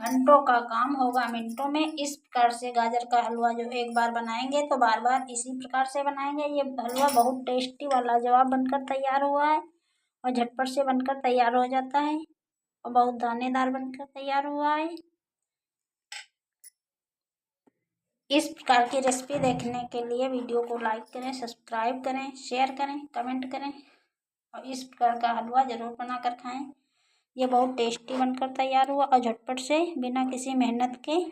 घंटों का काम होगा मिनटों में। इस प्रकार से गाजर का हलवा जो एक बार बनाएंगे तो बार बार इसी प्रकार से बनाएंगे। ये हलवा बहुत टेस्टी व लाजवाब बनकर तैयार हुआ है और झटपट से बनकर तैयार हो जाता है और बहुत दानेदार बनकर तैयार हुआ है। इस प्रकार की रेसिपी देखने के लिए वीडियो को लाइक करें, सब्सक्राइब करें, शेयर करें, कमेंट करें और इस प्रकार का हलवा ज़रूर बनाकर खाएं। ये बहुत टेस्टी बनकर तैयार हुआ और झटपट से बिना किसी मेहनत के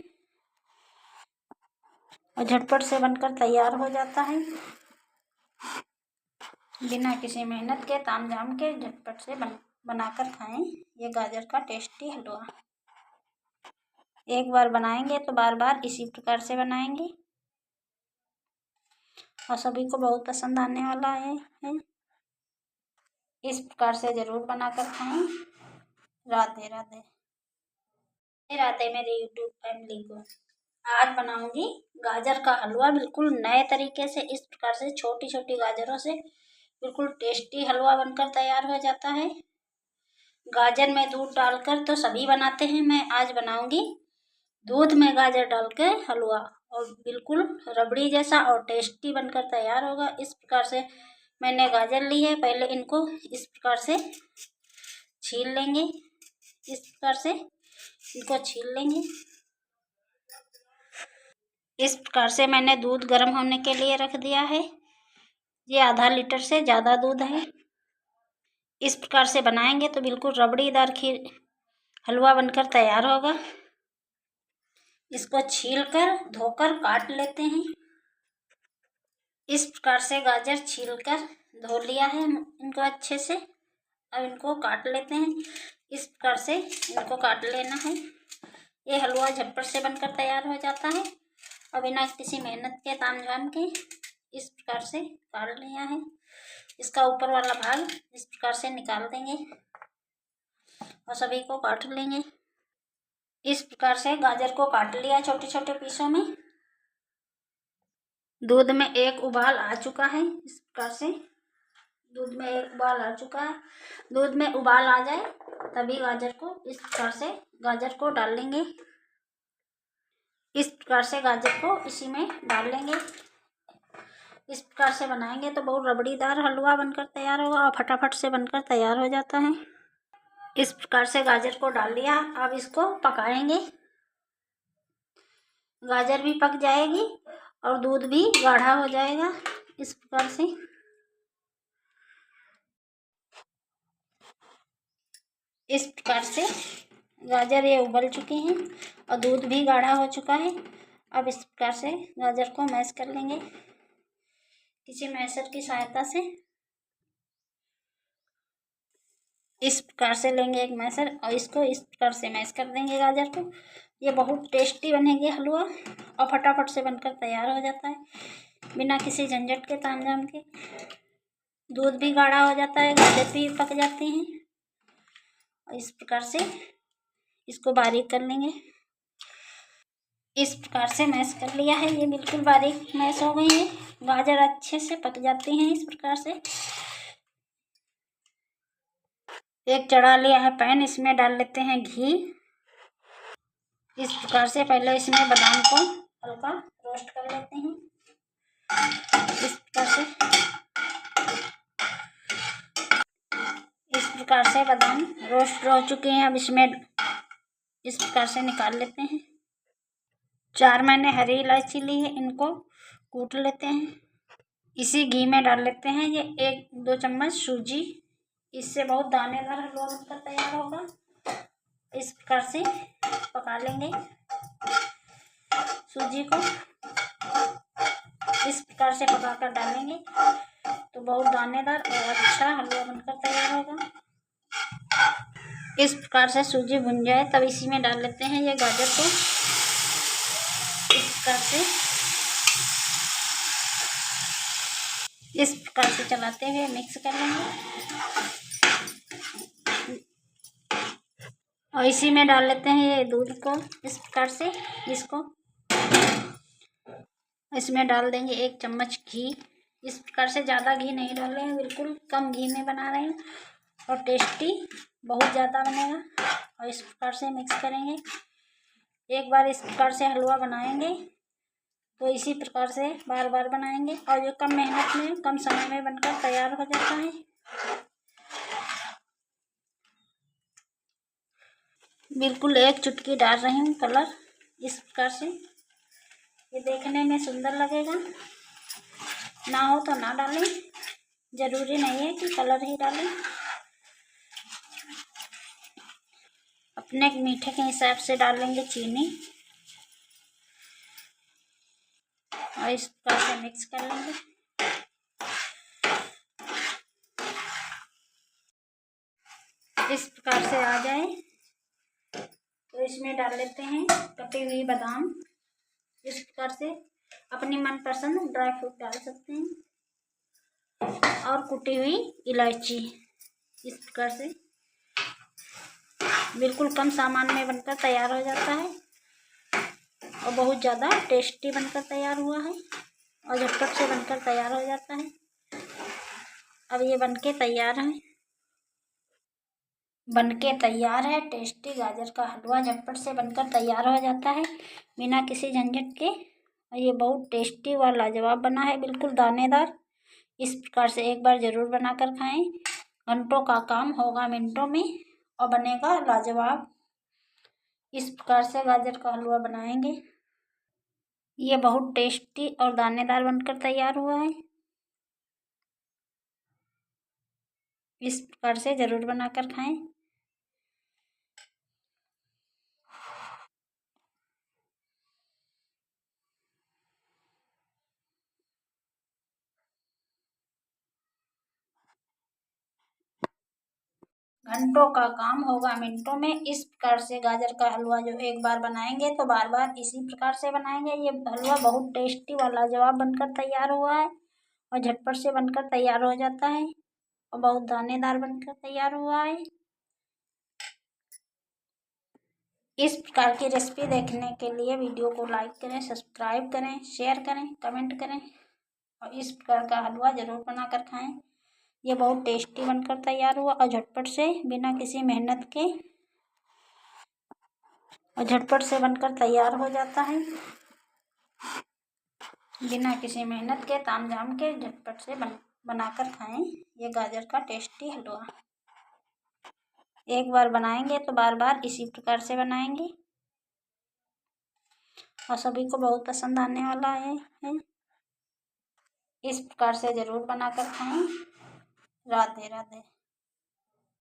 और झटपट से बनकर तैयार हो जाता है। बिना किसी मेहनत के तामझाम के झटपट से बनाकर खाएं ये गाजर का टेस्टी हलवा। एक बार बनाएंगे तो बार बार इसी प्रकार से बनाएंगे और सभी को बहुत पसंद आने वाला है। इस प्रकार से ज़रूर बनाकर खाएं। राधे राधे। राधे मेरे यूट्यूब फैमिली को। आज बनाऊंगी गाजर का हलवा बिल्कुल नए तरीके से। इस प्रकार से छोटी छोटी गाजरों से बिल्कुल टेस्टी हलवा बनकर तैयार हो जाता है। गाजर में दूध डालकर तो सभी बनाते हैं, मैं आज बनाऊंगी दूध में गाजर डालकर हलवा और बिल्कुल रबड़ी जैसा और टेस्टी बनकर तैयार होगा। इस प्रकार से मैंने गाजर ली है, पहले इनको इस प्रकार से छील लेंगे। इस प्रकार से इनको छील लेंगे। इस प्रकार से मैंने दूध गर्म होने के लिए रख दिया है। ये आधा लीटर से ज़्यादा दूध है। इस प्रकार से बनाएंगे तो बिल्कुल रबड़ीदार खीर हलवा बनकर तैयार होगा। इसको छीलकर धोकर काट लेते हैं। इस प्रकार से गाजर छीलकर धो लिया है इनको अच्छे से। अब इनको काट लेते हैं। इस प्रकार से इनको काट लेना है। ये हलवा झटपट से बनकर तैयार हो जाता है और बिना किसी मेहनत के तामझाम के इस प्रकार से काट लिया है। इसका ऊपर वाला भाग इस प्रकार से निकाल देंगे और सभी को काट लेंगे। इस प्रकार से गाजर को काट लिया छोटे छोटे पीसों में। दूध में एक उबाल आ चुका है। इस प्रकार से दूध में एक उबाल आ चुका है। दूध में उबाल आ जाए तभी गाजर को इस प्रकार से गाजर को डाल लेंगे। इस प्रकार से गाजर को इसी में डाल लेंगे। इस प्रकार से बनाएंगे तो बहुत रबड़ीदार हलवा बनकर तैयार होगा और फटाफट से बनकर तैयार हो जाता है। इस प्रकार से गाजर को डाल लिया। अब इसको पकाएंगे। गाजर भी पक जाएगी और दूध भी गाढ़ा हो जाएगा। इस प्रकार से गाजर ये उबल चुके हैं और दूध भी गाढ़ा हो चुका है। अब इस प्रकार से गाजर को मैश कर लेंगे किसी मैशर की सहायता से। इस प्रकार से लेंगे एक मैशर और इसको इस प्रकार से मैश कर देंगे गाजर को। ये बहुत टेस्टी बनेगी हलवा और फटाफट से बनकर तैयार हो जाता है बिना किसी झंझट के तामझाम के। दूध भी गाढ़ा हो जाता है, गाजर भी पक जाती हैं और इस प्रकार से इसको बारीक कर लेंगे। इस प्रकार से मैश कर लिया है। ये बिल्कुल बारीक मैश हो गई है। गाजर अच्छे से पक जाती हैं। इस प्रकार से एक चढ़ा लिया है पैन, इसमें डाल लेते हैं घी। इस प्रकार से पहले इसमें बादाम को हल्का रोस्ट कर लेते हैं। इस प्रकार से बादाम रोस्ट हो चुके हैं। अब इसमें इस प्रकार से निकाल लेते हैं। 4 मैंने हरी इलायची ली है, इनको कूट लेते हैं। इसी घी में डाल लेते हैं ये 1-2 चम्मच सूजी। इससे बहुत दानेदार हलवा बनकर तैयार होगा। इस प्रकार से पका लेंगे सूजी को। इस प्रकार से पकाकर डालेंगे तो बहुत दानेदार और अच्छा हलवा बनकर तैयार होगा। इस प्रकार से सूजी भुन जाए तब इसी में डाल लेते हैं ये गाजर को। इस प्रकार से चलाते हुए मिक्स कर लेंगे और इसी में डाल लेते हैं ये दूध को। इस प्रकार से इसमें डाल देंगे 1 चम्मच घी। इस प्रकार से ज़्यादा घी नहीं डाल रहे हैं, बिल्कुल कम घी में बना रहे हैं और टेस्टी बहुत ज़्यादा बनेगा। और इस प्रकार से मिक्स करेंगे एक बार इस प्रकार से हलवा बनाएंगे तो इसी प्रकार से बार बार बनाएंगे और ये कम मेहनत में कम समय में बनकर तैयार हो जाता है। बिल्कुल एक चुटकी डाल रही हूँ कलर, इस प्रकार से ये देखने में सुंदर लगेगा। ना हो तो ना डालें, जरूरी नहीं है कि कलर ही डालें। अपने मीठे के हिसाब से डालेंगे चीनी और इस प्रकार से मिक्स कर लेंगे। इस प्रकार से आ जाए तो इसमें डाल लेते हैं कटी हुई बादाम। इस प्रकार से अपनी मनपसंद ड्राई फ्रूट डाल सकते हैं और कुटी हुई इलायची। इस प्रकार से बिल्कुल कम सामान में बनकर तैयार हो जाता है और बहुत ज़्यादा टेस्टी बनकर तैयार हुआ है और झटपट से बनकर तैयार हो जाता है। अब ये बनके तैयार है, बनके तैयार है। टेस्टी गाजर का हलवा झटपट से बनकर तैयार हो जाता है बिना किसी झंझट के। और ये बहुत टेस्टी व लाजवाब बना है, बिल्कुल दानेदार। इस प्रकार से एक बार ज़रूर बनाकर खाएं। घंटों का काम होगा मिनटों में और बनेगा लाजवाब। इस प्रकार से गाजर का हलवा बनाएंगे, ये बहुत टेस्टी और दानेदार बनकर तैयार हुआ है। इस प्रकार से ज़रूर बनाकर खाएं। घंटों का काम होगा मिनटों में। इस प्रकार से गाजर का हलवा जो एक बार बनाएंगे तो बार बार इसी प्रकार से बनाएंगे। ये हलवा बहुत टेस्टी व लाजवाब बनकर तैयार हुआ है और झटपट से बनकर तैयार हो जाता है और बहुत दानेदार बनकर तैयार हुआ है। इस प्रकार की रेसिपी देखने के लिए वीडियो को लाइक करें, सब्सक्राइब करें, शेयर करें, कमेंट करें और इस प्रकार का हलवा ज़रूर बनाकर खाएं। ये बहुत टेस्टी बनकर तैयार हुआ और झटपट से बिना किसी मेहनत के और झटपट से बनकर तैयार हो जाता है। बिना किसी मेहनत के तामझाम के झटपट से बनाकर खाएं ये गाजर का टेस्टी हलवा। एक बार बनाएंगे तो बार बार इसी प्रकार से बनाएंगे और सभी को बहुत पसंद आने वाला है। इस प्रकार से ज़रूर बनाकर खाएं। राधे राधे।